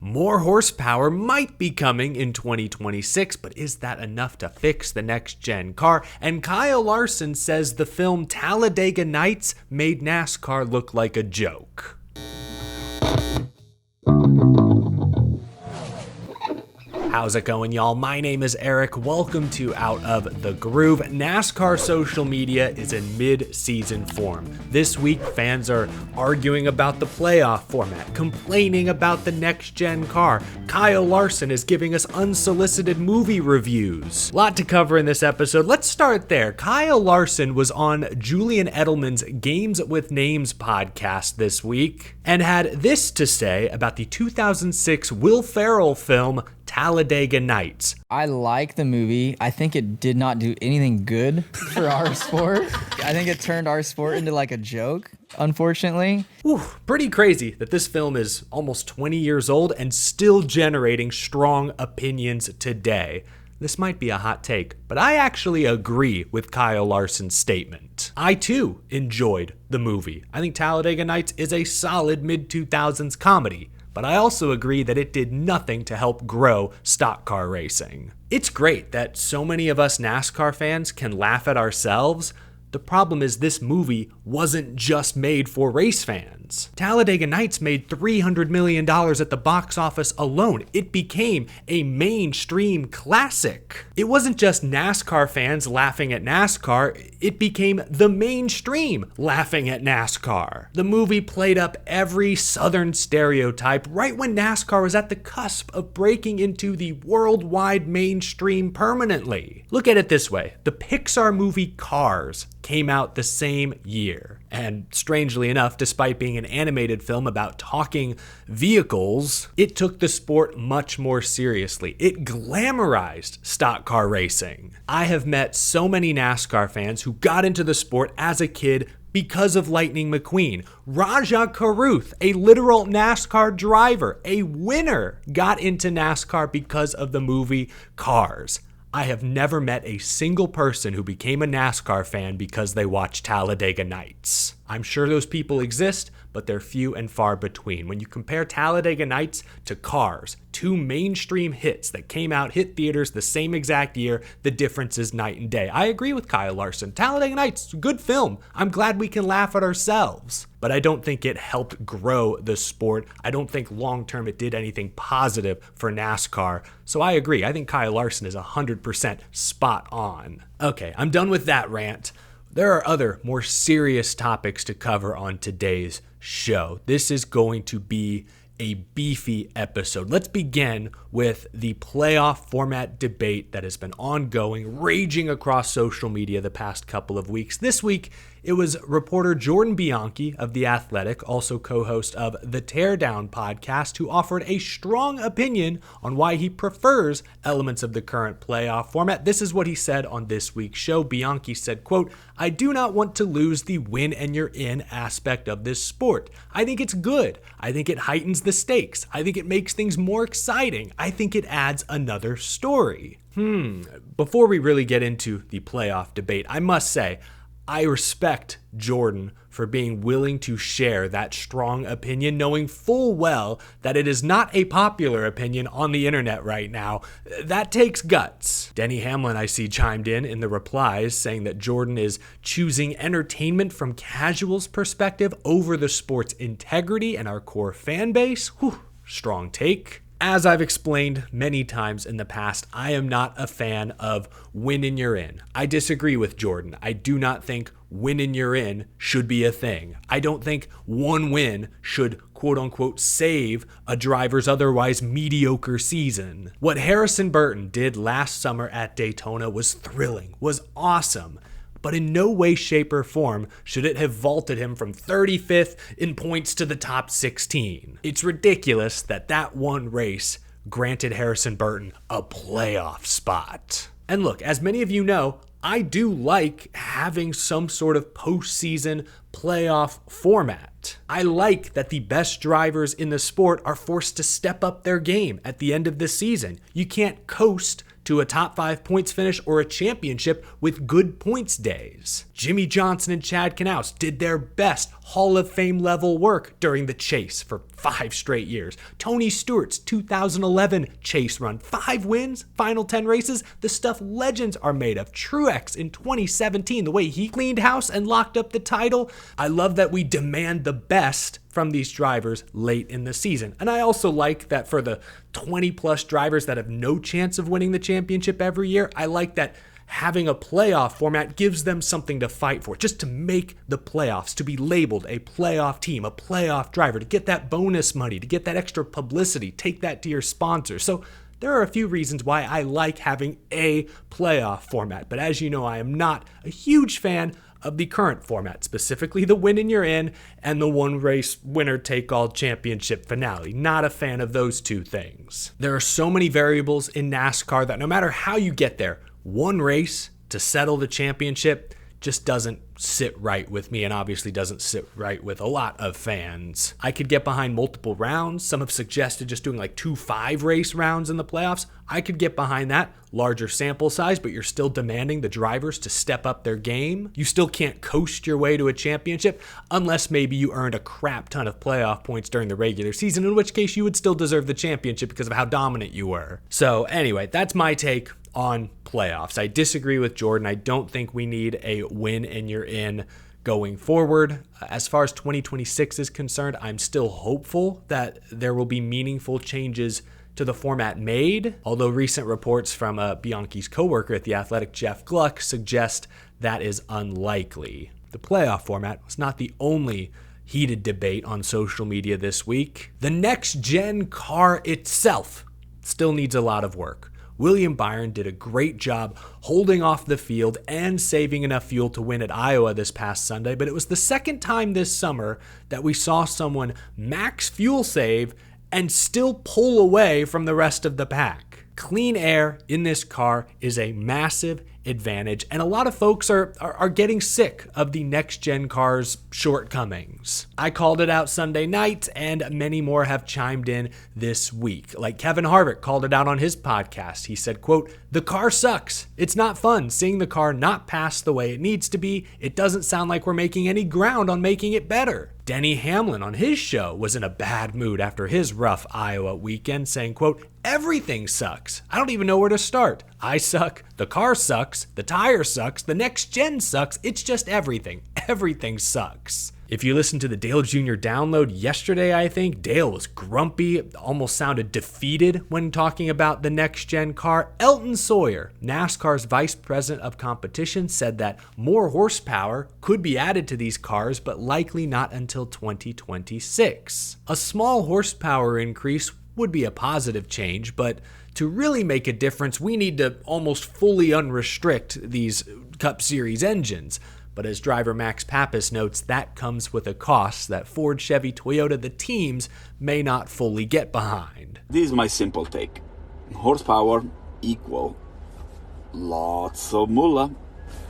More horsepower might be coming in 2026, but is that enough to fix the next-gen car? And Kyle Larson says the film Talladega Nights made NASCAR look like a joke. How's it going, y'all? My name is Eric. Welcome to Out of the Groove. NASCAR social media is in mid-season form. This week, fans are arguing about the playoff format, complaining about the next-gen car. Kyle Larson is giving us unsolicited movie reviews. A lot to cover in this episode. Let's start there. Kyle Larson was on Julian Edelman's Games with Names podcast this week and had this to say about the 2006 Will Ferrell film Talladega Nights. I like the movie. I think it did not do anything good for our sport. I think it turned our sport into like a joke, unfortunately. Pretty crazy that this film is almost 20 years old and still generating strong opinions today. This might be a hot take, but I actually agree with Kyle Larson's statement. I too enjoyed the movie. I think Talladega Nights is a solid mid-2000s comedy. But I also agree that it did nothing to help grow stock car racing. It's great that so many of us NASCAR fans can laugh at ourselves. The problem is this movie wasn't just made for race fans. Talladega Nights made $300 million at the box office alone. It became a mainstream classic. It wasn't just NASCAR fans laughing at NASCAR, it became the mainstream laughing at NASCAR. The movie played up every Southern stereotype right when NASCAR was at the cusp of breaking into the worldwide mainstream permanently. Look at it this way, the Pixar movie Cars came out the same year. And strangely enough, despite being an animated film about talking vehicles, it took the sport much more seriously. It glamorized stock car racing. I have met so many NASCAR fans who got into the sport as a kid because of Lightning McQueen. Raja Caruth, a literal NASCAR driver, a winner, got into NASCAR because of the movie Cars. I have never met a single person who became a NASCAR fan because they watched Talladega Nights. I'm sure those people exist, but they're few and far between. When you compare Talladega Nights to Cars, two mainstream hits that came out, hit theaters the same exact year, the difference is night and day. I agree with Kyle Larson. Talladega Nights, good film. I'm glad we can laugh at ourselves. But I don't think it helped grow the sport. I don't think long-term it did anything positive for NASCAR. So I agree. I think Kyle Larson is 100% spot on. Okay, I'm done with that rant. There are other more serious topics to cover on today's show. This is going to be a beefy episode. Let's begin with the playoff format debate that has been ongoing, raging across social media the past couple of weeks. This week, it was reporter Jordan Bianchi of The Athletic, also co-host of the Teardown podcast, who offered a strong opinion on why he prefers elements of the current playoff format. This is what he said on this week's show. Bianchi said, quote, "I do not want to lose the win and you're in aspect of this sport. I think it's good. I think it heightens the stakes. I think it makes things more exciting. I think it adds another story." Before we really get into the playoff debate, I must say, I respect Jordan for being willing to share that strong opinion, knowing full well that it is not a popular opinion on the internet right now. That takes guts. Denny Hamlin, I see, chimed in the replies, saying that Jordan is choosing entertainment from casuals' perspective over the sport's integrity and our core fan base. Whew, strong take. As I've explained many times in the past, I am not a fan of win and you're in. I disagree with Jordan. I do not think win and you're in should be a thing. I don't think one win should quote unquote save a driver's otherwise mediocre season. What Harrison Burton did last summer at Daytona was thrilling, was awesome. But in no way, shape, or form should it have vaulted him from 35th in points to the top 16. It's ridiculous that that one race granted Harrison Burton a playoff spot. And look, as many of you know, I do like having some sort of postseason playoff format. I like that the best drivers in the sport are forced to step up their game at the end of the season. You can't coast to a top 5 points finish or a championship with good points days. Jimmy Johnson and Chad Knaus did their best Hall of Fame level work during the chase for 5 straight years. Tony Stewart's 2011 chase run, 5 wins, final 10 races, the stuff legends are made of. Truex in 2017, the way he cleaned house and locked up the title. I love that we demand the best from these drivers late in the season. And I also like that for the 20 plus drivers that have no chance of winning the championship every year, I like that having a playoff format gives them something to fight for, just to make the playoffs, to be labeled a playoff team, a playoff driver, to get that bonus money, to get that extra publicity, take that to your sponsors. So there are a few reasons why I like having a playoff format. But as you know, I am not a huge fan of the current format, specifically the win and you're in and the one race winner take all championship finale. Not a fan of those two things. There are so many variables in NASCAR that no matter how you get there, one race to settle the championship just doesn't sit right with me, and obviously doesn't sit right with a lot of fans. I could get behind multiple rounds. Some have suggested just doing like 2 5-race rounds in the playoffs. I could get behind that. Larger sample size, but you're still demanding the drivers to step up their game. You still can't coast your way to a championship unless maybe you earned a crap ton of playoff points during the regular season, in which case you would still deserve the championship because of how dominant you were. So anyway, that's my take on playoffs. I disagree with Jordan. I don't think we need a win and you're in going forward. As far as 2026 is concerned, I'm still hopeful that there will be meaningful changes to the format made, although recent reports from Bianchi's coworker at The Athletic, Jeff Gluck, suggest that is unlikely. The playoff format was not the only heated debate on social media this week. The next-gen car itself still needs a lot of work. William Byron did a great job holding off the field and saving enough fuel to win at Iowa this past Sunday, but it was the second time this summer that we saw someone max fuel save and still pull away from the rest of the pack. Clean air in this car is a massive advantage, and a lot of folks are getting sick of the next-gen car's shortcomings. I called it out Sunday night, and many more have chimed in this week. Like Kevin Harvick called it out on his podcast. He said, quote, "The car sucks. It's not fun seeing the car not pass the way it needs to be. It doesn't sound like we're making any ground on making it better." Denny Hamlin on his show was in a bad mood after his rough Iowa weekend, saying, quote, "Everything sucks. I don't even know where to start. I suck. The car sucks. The tire sucks. The next gen sucks. It's just everything. Everything sucks." If you listened to the Dale Jr. download yesterday, I think, Dale was grumpy, almost sounded defeated when talking about the next-gen car. Elton Sawyer, NASCAR's vice president of competition, said that more horsepower could be added to these cars, but likely not until 2026. A small horsepower increase would be a positive change, but to really make a difference, we need to almost fully unrestrict these Cup Series engines. But as driver Max Pappas notes, that comes with a cost that Ford, Chevy, Toyota, the teams, may not fully get behind. This is my simple take. Horsepower equal lots of moolah,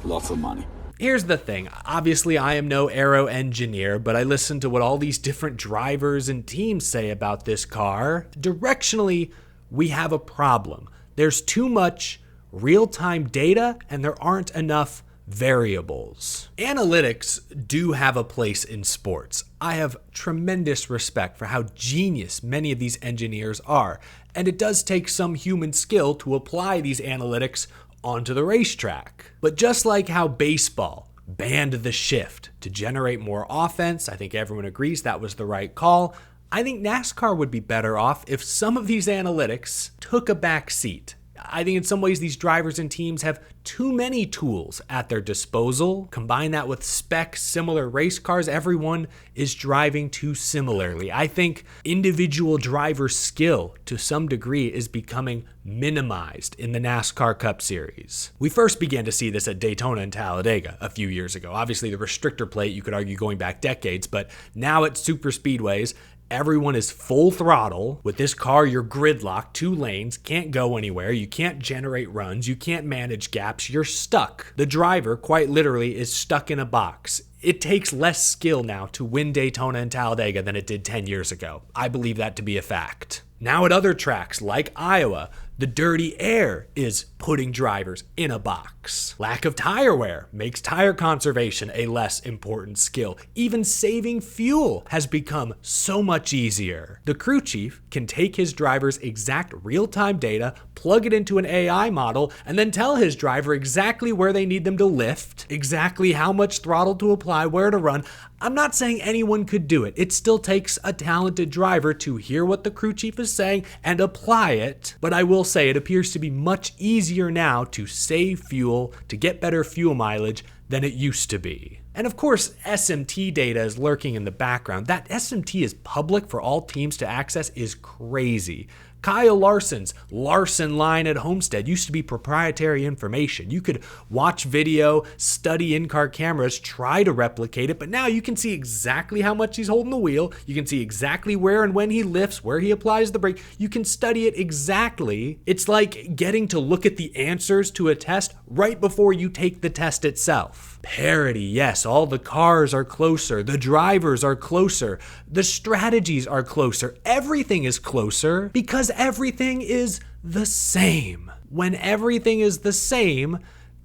lots of money. Here's the thing. Obviously, I am no aero engineer, but I listen to what all these different drivers and teams say about this car. Directionally, we have a problem. There's too much real-time data, and there aren't enough variables. Analytics do have a place in sports. I have tremendous respect for how genius many of these engineers are, and it does take some human skill to apply these analytics onto the racetrack. But just like how baseball banned the shift to generate more offense, I think everyone agrees that was the right call. I think NASCAR would be better off if some of these analytics took a back seat. I think in some ways these drivers and teams have too many tools at their disposal. Combine that with spec similar race cars, everyone is driving too similarly. I think individual driver skill to some degree is becoming minimized in the NASCAR Cup Series. We first began to see this at Daytona and Talladega a few years ago. Obviously the restrictor plate, you could argue going back decades, but now at super speedways, everyone is full throttle. With this car, you're gridlocked, 2 lanes, can't go anywhere, you can't generate runs, you can't manage gaps, you're stuck. The driver, quite literally, is stuck in a box. It takes less skill now to win Daytona and Talladega than it did 10 years ago. I believe that to be a fact. Now at other tracks like Iowa, the dirty air is putting drivers in a box. Lack of tire wear makes tire conservation a less important skill. Even saving fuel has become so much easier. The crew chief can take his driver's exact real-time data, plug it into an AI model, and then tell his driver exactly where they need them to lift, exactly how much throttle to apply, where to run. I'm not saying anyone could do it. It still takes a talented driver to hear what the crew chief is saying and apply it. But I will say it appears to be much easier now to save fuel, to get better fuel mileage than it used to be. And of course, SMT data is lurking in the background. That SMT is public for all teams to access is crazy. Kyle Larson's Larson line at Homestead used to be proprietary information. You could watch video, study in-car cameras, try to replicate it, but now you can see exactly how much he's holding the wheel. You can see exactly where and when he lifts, where he applies the brake. You can study it exactly. It's like getting to look at the answers to a test right before you take the test itself. Parity, yes, all the cars are closer, the drivers are closer, the strategies are closer, everything is closer because everything is the same. When everything is the same,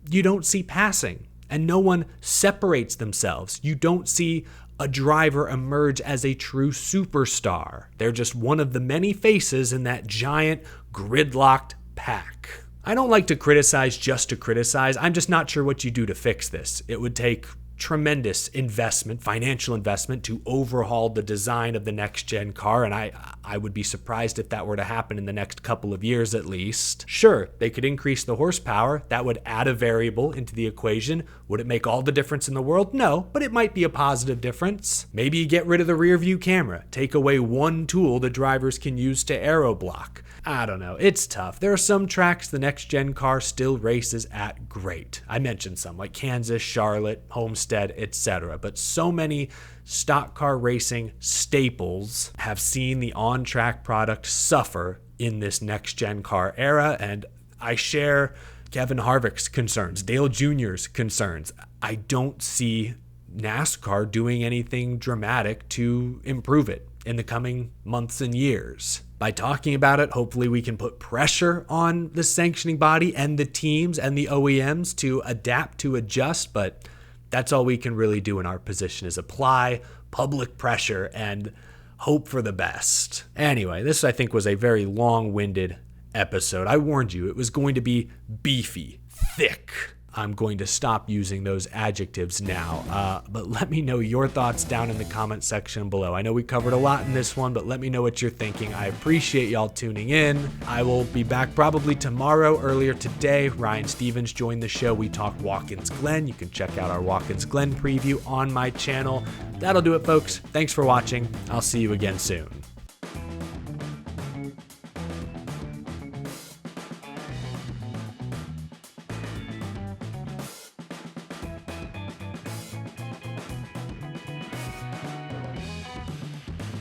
you don't see passing and no one separates themselves. You don't see a driver emerge as a true superstar. They're just one of the many faces in that giant gridlocked pack. I don't like to criticize just to criticize. I'm just not sure what you do to fix this. It would take tremendous investment, financial investment, to overhaul the design of the next-gen car, and I would be surprised if that were to happen in the next couple of years at least. Sure, they could increase the horsepower. That would add a variable into the equation. Would it make all the difference in the world? No, but it might be a positive difference. Maybe you get rid of the rear view camera, take away one tool the drivers can use to aero block. I don't know. It's tough. There are some tracks the next-gen car still races at great. I mentioned some, like Kansas, Charlotte, Homestead, etc. But so many stock car racing staples have seen the on-track product suffer in this next-gen car era, and I share Kevin Harvick's concerns, Dale Jr.'s concerns. I don't see NASCAR doing anything dramatic to improve it in the coming months and years. By talking about it, hopefully we can put pressure on the sanctioning body and the teams and the OEMs to adapt, to adjust, but that's all we can really do in our position is apply public pressure and hope for the best. Anyway, this I think was a very long-winded episode. I warned you it was going to be beefy, thick. I'm going to stop using those adjectives now, but let me know your thoughts down in the comment section below. I know we covered a lot in this one, but let me know what you're thinking. I appreciate y'all tuning in. I will be back probably tomorrow. Earlier today, Ryan Stevens joined the show. We talked Watkins Glen. You can check out our Watkins Glen preview on my channel. That'll do it, folks. Thanks for watching. I'll see you again soon.